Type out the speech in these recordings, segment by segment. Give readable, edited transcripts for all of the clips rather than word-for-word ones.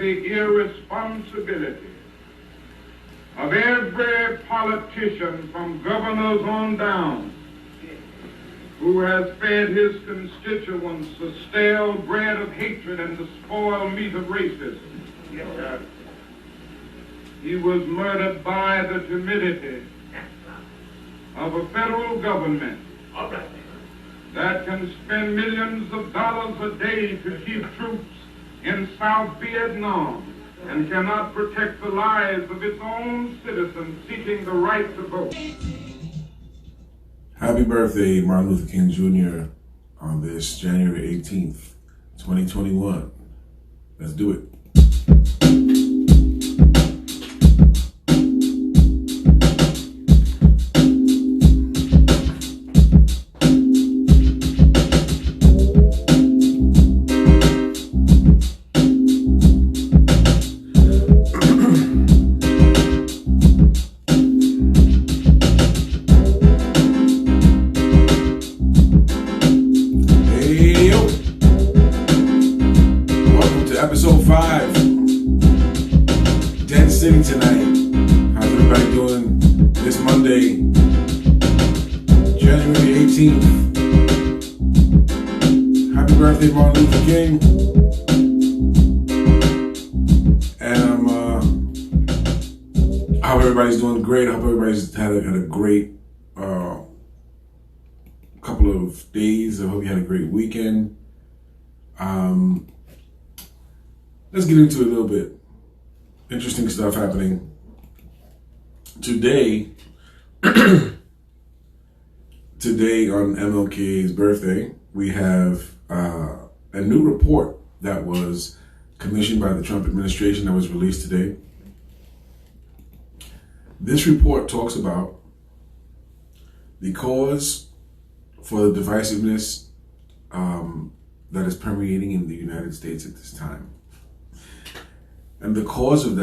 the irresponsibility of every politician from governors on down who has fed his constituents the stale bread of hatred and the spoiled meat of racism. Yes, sir. He was murdered by the timidity of a federal government that can spend millions of dollars a day to keep troops in South Vietnam and cannot protect the lives of its own citizens seeking the right to vote. Happy birthday, Martin Luther King Jr. on this January 18th, 2021. Let's do it. Episode 5, D.E N CITY tonight. How's everybody doing this Monday, January 18th? Happy birthday, Martin Luther King. And I hope everybody's doing great. I hope everybody's had a great couple of days. I hope you had a great weekend. Let's get into it a little bit. Interesting stuff happening. Today on MLK's birthday, we have a new report that was commissioned by the Trump administration that was released today. This report talks about the cause for the divisiveness that is permeating in the United States at this time. And the cause of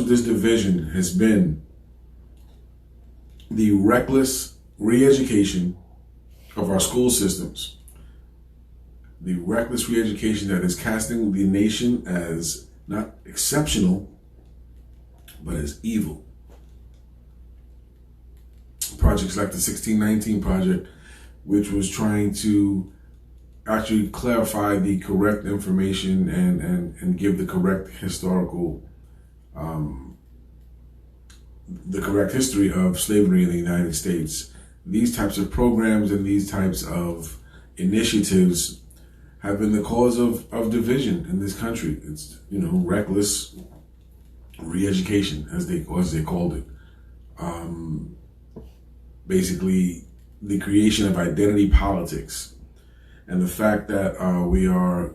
this division has been the reckless re-education of our school systems. The reckless re-education that is casting the nation as not exceptional, but as evil. Projects like the 1619 Project, which was trying to actually clarify the correct information and give the correct historical, the correct history of slavery in the United States. These types of programs and these types of initiatives have been the cause of division in this country. It's, reckless re-education, as they called it. Basically, the creation of identity politics. And the fact that we are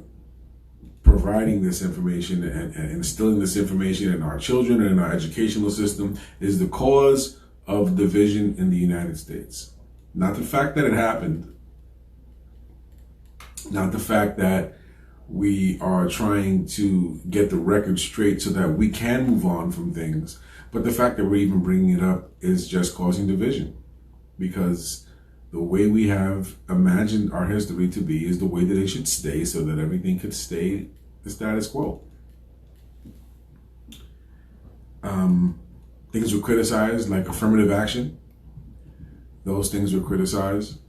providing this information and instilling this information in our children and in our educational system is the cause of division in the United States. Not the fact that it happened, not the fact that we are trying to get the record straight so that we can move on from things, but the fact that we're even bringing it up is just causing division, because the way we have imagined our history to be is the way that it should stay, so that everything could stay the status quo. Things were criticized, like affirmative action. Those things were criticized.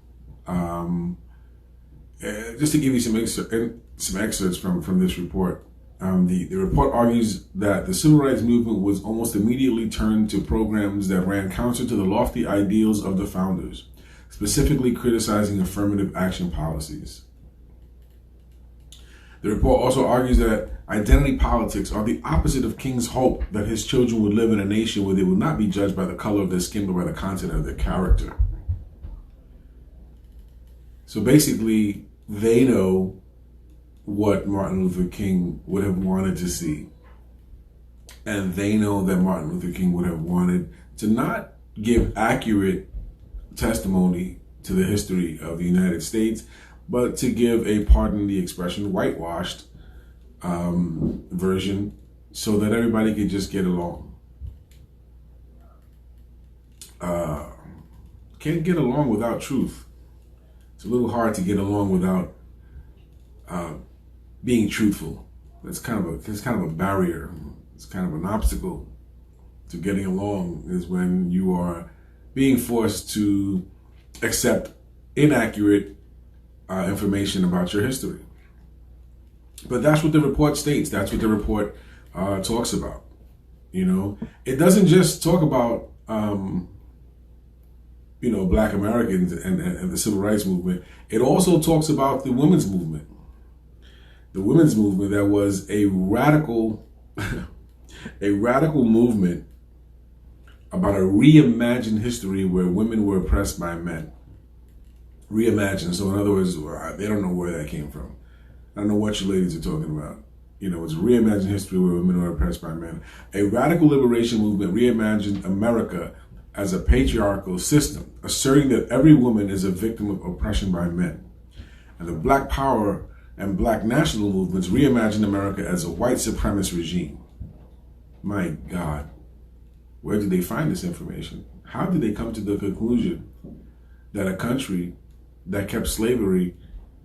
Just to give you some excerpts from this report. The report argues that the civil rights movement was almost immediately turned to programs that ran counter to the lofty ideals of the founders, specifically criticizing affirmative action policies. The report also argues that identity politics are the opposite of King's hope that his children would live in a nation where they would not be judged by the color of their skin, but by the content of their character. So basically, they know what Martin Luther King would have wanted to see. And they know that Martin Luther King would have wanted to not give accurate testimony to the history of the United States, but to give a, pardon the expression, whitewashed version so that everybody could just get along. Can't get along without truth. It's a little hard to get along without being truthful. it's kind of a barrier. It's kind of an obstacle to getting along, is when you are being forced to accept inaccurate information about your history. But that's what the report states. That's what the report talks about. You know, it doesn't just talk about Black Americans and the civil rights movement. It also talks about the women's movement. The women's movement that was a radical movement about a reimagined history where women were oppressed by men. Reimagined. So in other words, they don't know where that came from. I don't know what you ladies are talking about. You know, it's a reimagined history where women were oppressed by men. A radical liberation movement reimagined America as a patriarchal system, asserting that every woman is a victim of oppression by men. And the Black Power and Black national movements reimagined America as a white supremacist regime. My God, where did they find this information? How did they come to the conclusion that a country that kept slavery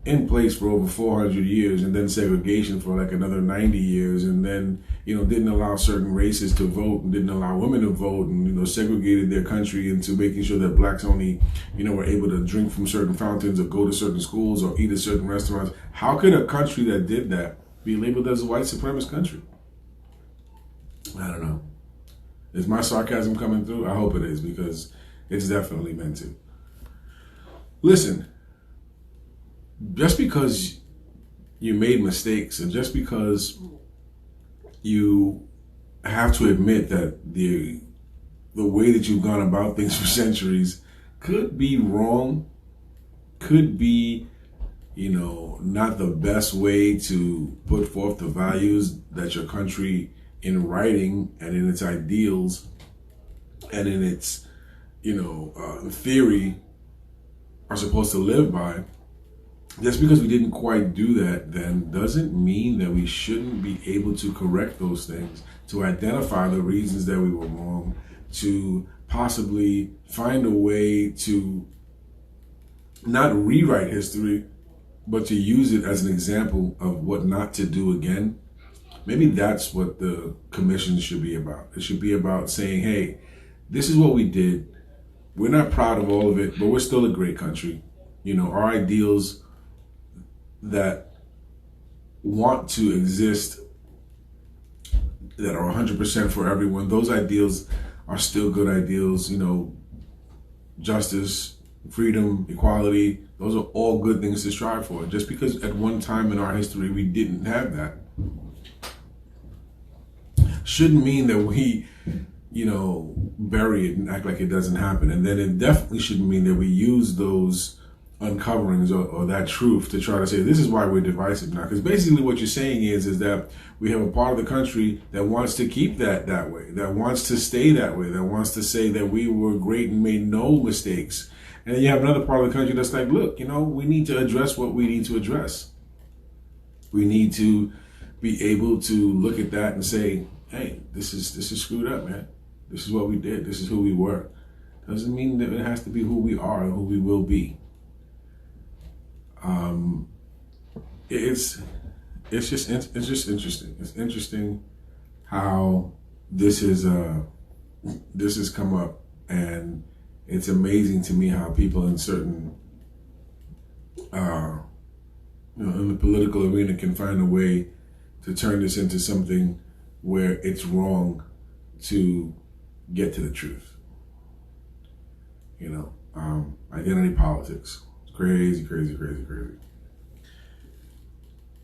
in place for over 400 years and then segregation for like another 90 years and then, didn't allow certain races to vote and didn't allow women to vote and, segregated their country into making sure that blacks only, were able to drink from certain fountains or go to certain schools or eat at certain restaurants? How could a country that did that be labeled as a white supremacist country? I don't know. Is my sarcasm coming through? I hope it is, because it's definitely meant to. Listen, just because you made mistakes and just because you have to admit that the way that you've gone about things for centuries could be wrong, could be, not the best way to put forth the values that your country in writing and in its ideals and in its, theory are supposed to live by. Just because we didn't quite do that then doesn't mean that we shouldn't be able to correct those things, to identify the reasons that we were wrong, to possibly find a way to not rewrite history, but to use it as an example of what not to do again. Maybe that's what the commission should be about. It should be about saying, hey, this is what we did. We're not proud of all of it, but we're still a great country. Our ideals that want to exist, that are 100% for everyone, those ideals are still good ideals. Justice, freedom, equality, those are all good things to strive for. Just because at one time in our history we didn't have that, shouldn't mean that we, bury it and act like it doesn't happen. And then it definitely shouldn't mean that we use those uncoverings or that truth to try to say this is why we're divisive now. Because basically what you're saying is that we have a part of the country that wants to keep that way, that wants to stay that way, that wants to say that we were great and made no mistakes. And then you have another part of the country that's like, look, we need to address what we need to address. We need to be able to look at that and say, hey, this is screwed up, man. This is what we did. This is who we were. Doesn't mean that it has to be who we are and who we will be. It's just interesting. It's interesting how this has come up, and it's amazing to me how people in certain in the political arena can find a way to turn this into something where it's wrong to get to the truth. Identity politics. Crazy.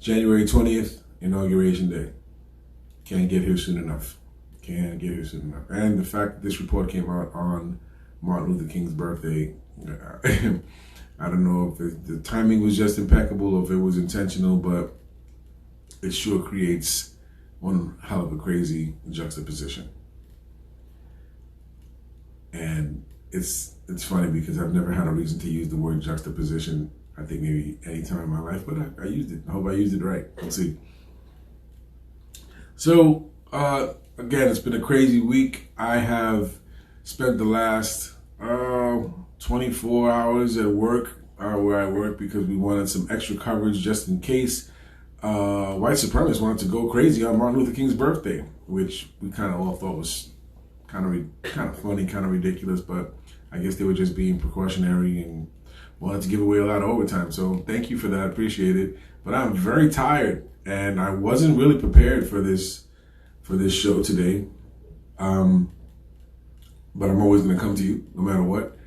January 20th, Inauguration Day. Can't get here soon enough. And the fact that this report came out on Martin Luther King's birthday, I don't know if the timing was just impeccable or if it was intentional, but it sure creates one hell of a crazy juxtaposition. And it's funny because I've never had a reason to use the word juxtaposition, I think maybe any time in my life, but I used it. I hope I used it right. We'll see. So, again, it's been a crazy week. I have spent the last 24 hours at work, where I work, because we wanted some extra coverage just in case white supremacists wanted to go crazy on Martin Luther King's birthday, which we kind of all thought was kind of funny, kind of ridiculous, but I guess they were just being precautionary and wanted to give away a lot of overtime. So thank you for that, appreciate it. But I'm very tired, and I wasn't really prepared for this show today. But I'm always going to come to you no matter what.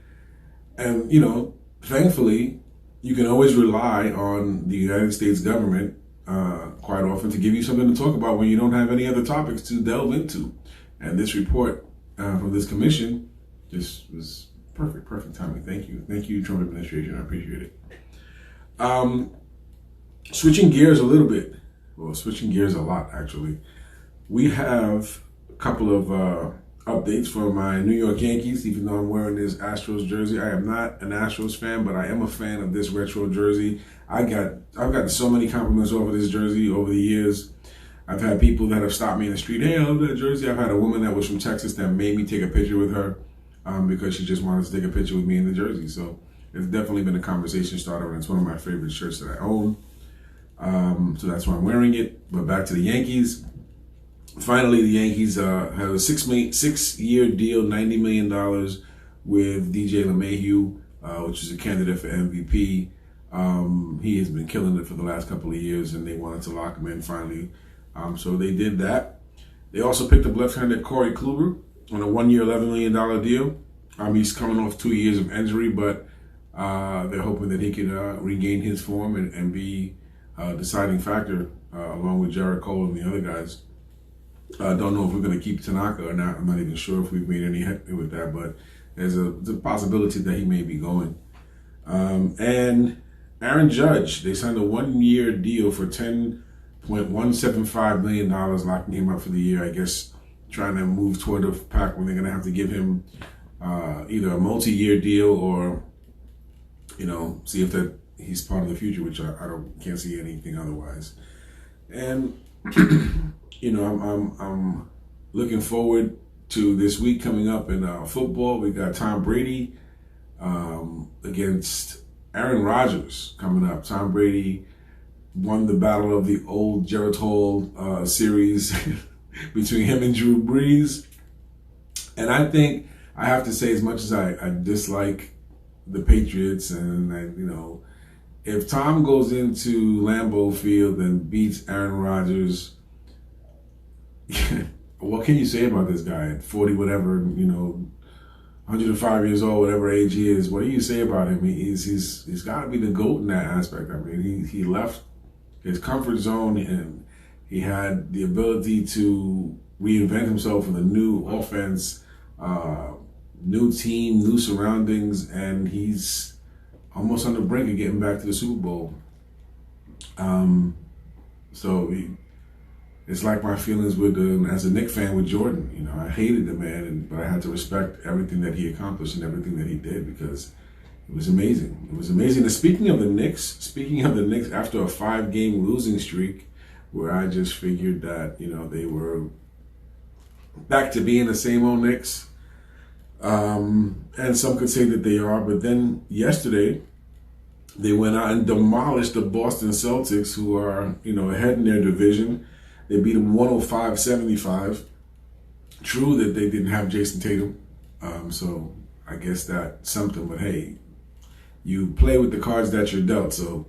And, thankfully, you can always rely on the United States government quite often to give you something to talk about when you don't have any other topics to delve into. And this report from this commission just was perfect timing. Thank you, Trump administration. I appreciate it. Switching gears a little bit. Well, switching gears a lot, actually. We have a couple of updates for my New York Yankees, even though I'm wearing this Astros jersey. I am not an Astros fan, but I am a fan of this retro jersey. I've gotten so many compliments over this jersey over the years. I've had people that have stopped me in the street, hey, I love that jersey. I've had a woman that was from Texas that made me take a picture with her because she just wanted to take a picture with me in the jersey. So it's definitely been a conversation starter, and it's one of my favorite shirts that I own. So that's why I'm wearing it. But back to the Yankees. Finally, the Yankees have a six-year deal, $90 million with DJ LeMahieu, which is a candidate for MVP. He has been killing it for the last couple of years, and they wanted to lock him in finally. So they did that. They also picked up left-handed Corey Kluber on a 1-year, $11 million deal. He's coming off 2 years of injury, but they're hoping that he can regain his form and be a deciding factor along with Jarrett Cole and the other guys. I don't know if we're going to keep Tanaka or not. I'm not even sure if we've made any headway with that, but there's a possibility that he may be going. And Aaron Judge, they signed a 1-year deal for $10.175 million, locking him up for the year. I guess trying to move toward the pack when they're going to have to give him either a multi-year deal or, see if that he's part of the future, which I can't see anything otherwise. And I'm looking forward to this week coming up in football. We got Tom Brady against Aaron Rodgers coming up. Tom Brady won the battle of the old Gerald Hall series between him and Drew Brees. And I think I have to say, as much as I dislike the Patriots and if Tom goes into Lambeau Field and beats Aaron Rodgers, what can you say about this guy at 40, whatever, 105 years old, whatever age he is? What do you say about him? He's got to be the GOAT in that aspect. I mean, he left his comfort zone and he had the ability to reinvent himself with a new offense, new team, new surroundings, and he's almost on the brink of getting back to the Super Bowl. It's like my feelings with as a Knicks fan with Jordan. I hated the man, but I had to respect everything that he accomplished and everything that he did because it was amazing. It was amazing. And speaking of the Knicks, after a 5-game losing streak, where I just figured that they were back to being the same old Knicks. And some could say that they are, but then yesterday they went out and demolished the Boston Celtics, who are, ahead in their division. They beat them 105-75. True that they didn't have Jason Tatum, so I guess that's something, but hey, you play with the cards that you're dealt, so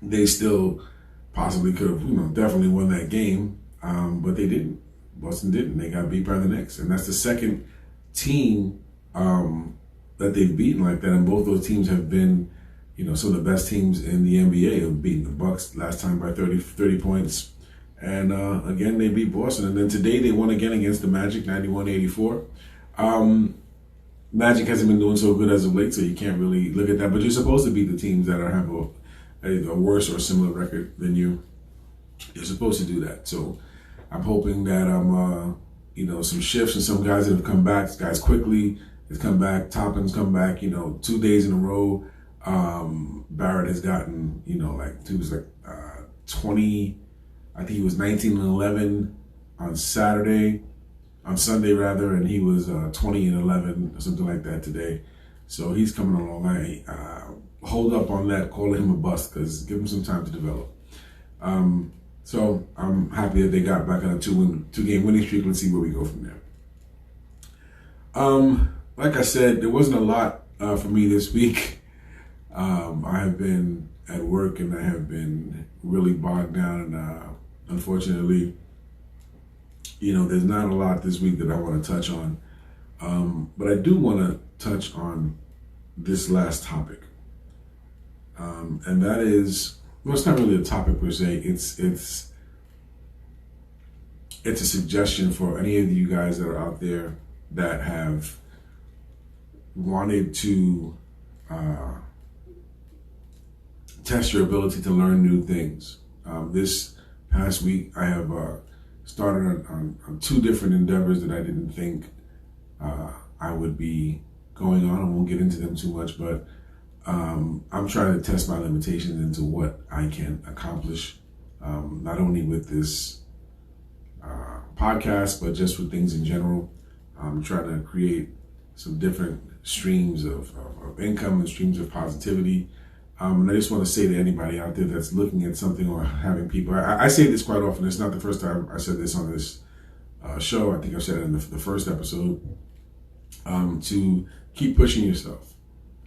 they still possibly could have, definitely won that game, but they didn't. Boston didn't. They got beat by the Knicks, and that's the second team that they've beaten like that, and both those teams have been, some of the best teams in the NBA. Have beaten the Bucks last time by 30 points, and again they beat Boston, and then today they won again against the Magic, 91-84. Magic hasn't been doing so good as of late, so you can't really look at that. But you're supposed to beat the teams that have a worse or similar record than you. You're supposed to do that. So I'm hoping that some shifts and some guys that have come back. This guy's quickly has come back. Toppin's come back. 2 days in a row. Barrett has gotten he was 20. I think he was 19-11 on Sunday rather, and he was 20-11 or something like that today. So he's coming along. Hold up on that, calling him a bust, because give him some time to develop. So I'm happy that they got back on a two-game winning streak. Let's see where we go from there. Like I said, there wasn't a lot for me this week. I have been at work and I have been really bogged down, and unfortunately, there's not a lot this week that I want to touch on. But I do want to touch on this last topic, and that is, well, it's not really a topic per se. It's a suggestion for any of you guys that are out there that have wanted to test your ability to learn new things. This past week, I have started on two different endeavors that I didn't think I would be going on. I won't get into them too much, but I'm trying to test my limitations into what I can accomplish, not only with this podcast, but just with things in general. I'm trying to create some different streams of income and streams of positivity. And I just want to say to anybody out there that's looking at something or having people, I say this quite often. It's not the first time I said this on this show. I think I said it in the first episode. To keep pushing yourself.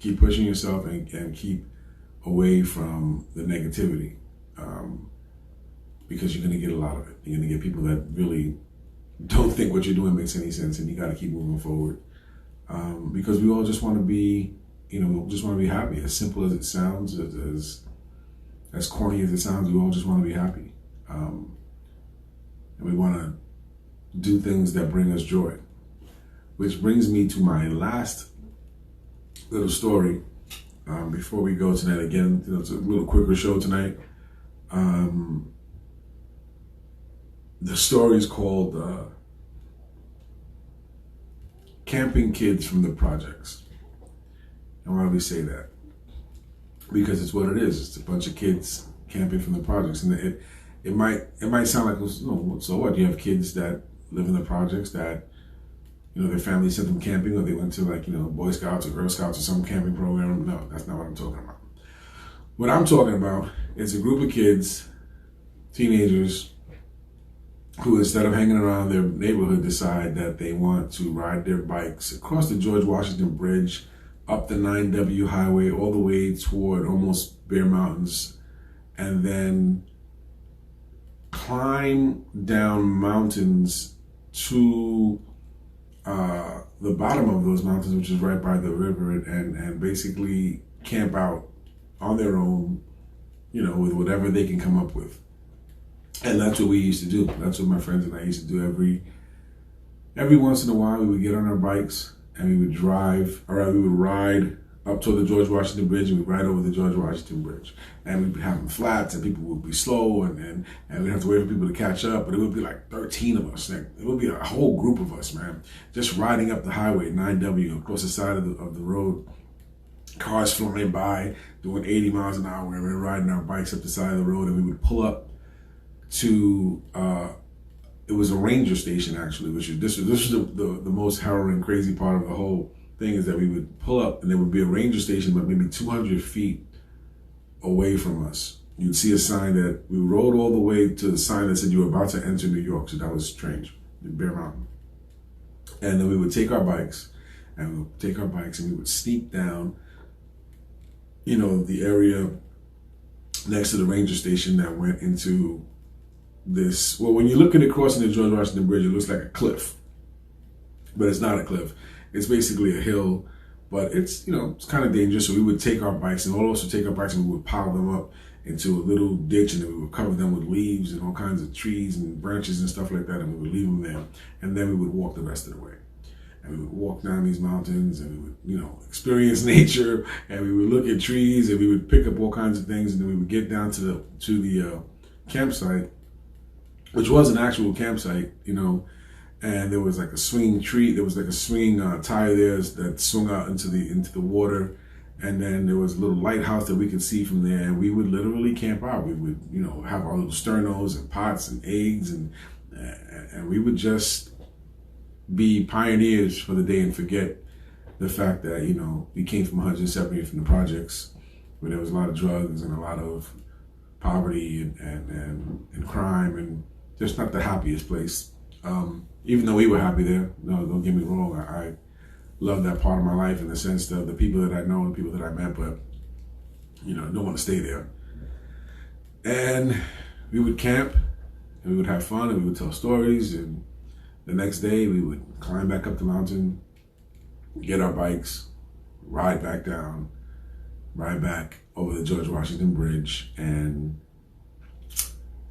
Keep pushing yourself and keep away from the negativity, because you're going to get a lot of it. You're going to get people that really don't think what you're doing makes any sense, and you got to keep moving forward, because we all just want to be, just want to be happy. As simple as it sounds, as corny as it sounds, we all just want to be happy, and we want to do things that bring us joy. Which brings me to my last little story. Before we go tonight, again, it's a little quicker show tonight. The story is called Camping Kids from the Projects. And why do we say that? Because it's what it is. It's a bunch of kids camping from the projects. And it might sound like, so what? You have kids that live in the projects that their family sent them camping, or they went to Boy Scouts or Girl Scouts or some camping program. No, that's not what I'm talking about. What I'm talking about is a group of kids, teenagers, who instead of hanging around their neighborhood decide that they want to ride their bikes across the George Washington Bridge, up the 9W highway, all the way toward almost Bear Mountains, and then climb down mountains to the bottom of those mountains, which is right by the river, and basically camp out on their own, with whatever they can come up with. And that's what we used to do. That's what my friends and I used to do every once in a while. We would get on our bikes and we would ride up to the George Washington Bridge, and we'd ride over the George Washington Bridge. And we'd be having flats, and people would be slow, and we'd have to wait for people to catch up, but it would be like 13 of us. It would be a whole group of us, man, just riding up the highway, 9W, across the side of the road. Cars flying by, doing 80 miles an hour, and we were riding our bikes up the side of the road, and we would pull up to, it was a ranger station, actually, this was the most harrowing, crazy part of the whole thing, is that we would pull up and there would be a ranger station, but maybe 200 feet away from us. You'd see a sign that we rode all the way to the sign that said you were about to enter New York. So that was strange, in Bear Mountain. And then we would take our bikes and we would sneak down, the area next to the ranger station that went into this. Well, when you look at it crossing the George Washington Bridge, it looks like a cliff, but it's not a cliff. It's basically a hill, but it's kind of dangerous. So we would take our bikes, and all of us would take our bikes, and we would pile them up into a little ditch, and then we would cover them with leaves and all kinds of trees and branches and stuff like that, and we would leave them there. And then we would walk the rest of the way. And we would walk down these mountains, and we would, experience nature, and we would look at trees, and we would pick up all kinds of things, and then we would get down to the campsite, which was an actual campsite, and there was like a swinging tree. There was like a swinging tire there that swung out into the water, and then there was a little lighthouse that we could see from there. And we would literally camp out. We would, have our little sternos and pots and eggs, and we would just be pioneers for the day and forget the fact that we came from 170 from the projects, where there was a lot of drugs and a lot of poverty and crime, and just not the happiest place. Even though we were happy there, no, don't get me wrong, I love that part of my life in the sense of the people that I know and people that I met, but I don't want to stay there. And we would camp, and we would have fun, and we would tell stories, and the next day we would climb back up the mountain, get our bikes, ride back down, ride back over the George Washington Bridge, and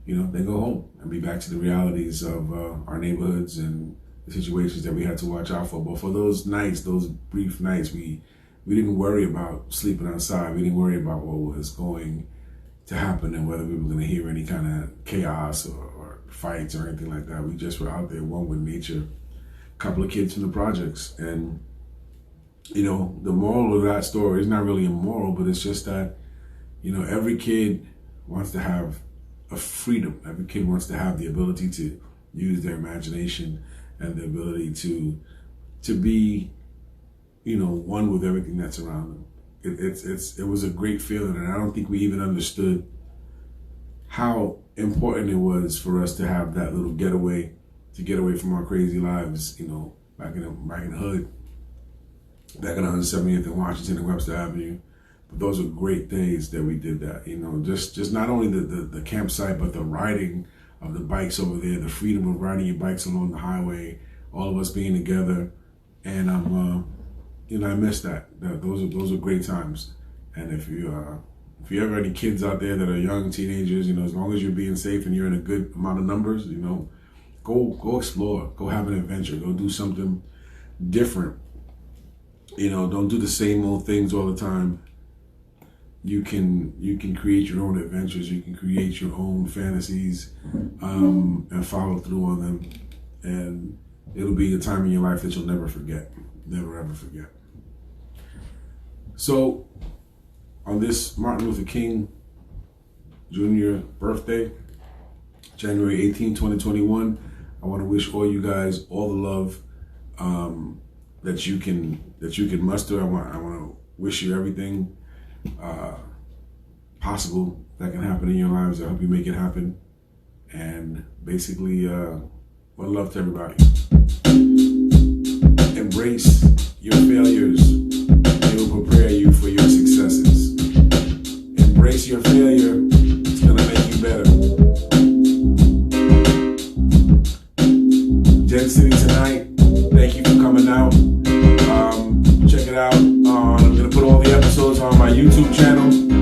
then go home and be back to the realities of our neighborhoods and the situations that we had to watch out for. But for those nights, those brief nights, we didn't worry about sleeping outside. We didn't worry about what was going to happen and whether we were going to hear any kind of chaos or fights or anything like that. We just were out there, one with nature, a couple of kids from the projects. And, the moral of that story is not really a moral, but it's just that, every kid wants to have a freedom. Every kid wants to have the ability to use their imagination and the ability to be, one with everything that's around them. It was a great feeling, and I don't think we even understood how important it was for us to have that little getaway, to get away from our crazy lives, back in the hood, back in 170th and Washington and Webster Avenue. But those are great days that we did that, just not only the campsite, but the riding of the bikes over there, the freedom of riding your bikes along the highway, all of us being together. And I miss that. Those are great times. And if you ever any kids out there that are young teenagers, as long as you're being safe and you're in a good amount of numbers, go explore, go have an adventure, go do something different. Don't do the same old things all the time. You can create your own adventures. You can create your own fantasies, and follow through on them. And it'll be a time in your life that you'll never forget, never ever forget. So, on this Martin Luther King Jr. birthday, January 18, 2021, I want to wish all you guys all the love that you can muster. I want to wish you everything possible that can happen in your lives. I hope you make it happen. And basically, one love to everybody. Embrace your failures. They will prepare you for your successes. Embrace your failure. It's going to make you better. D.E N City tonight. Thank you for coming out. Check it out. I'm going to put all the episodes on my YouTube channel.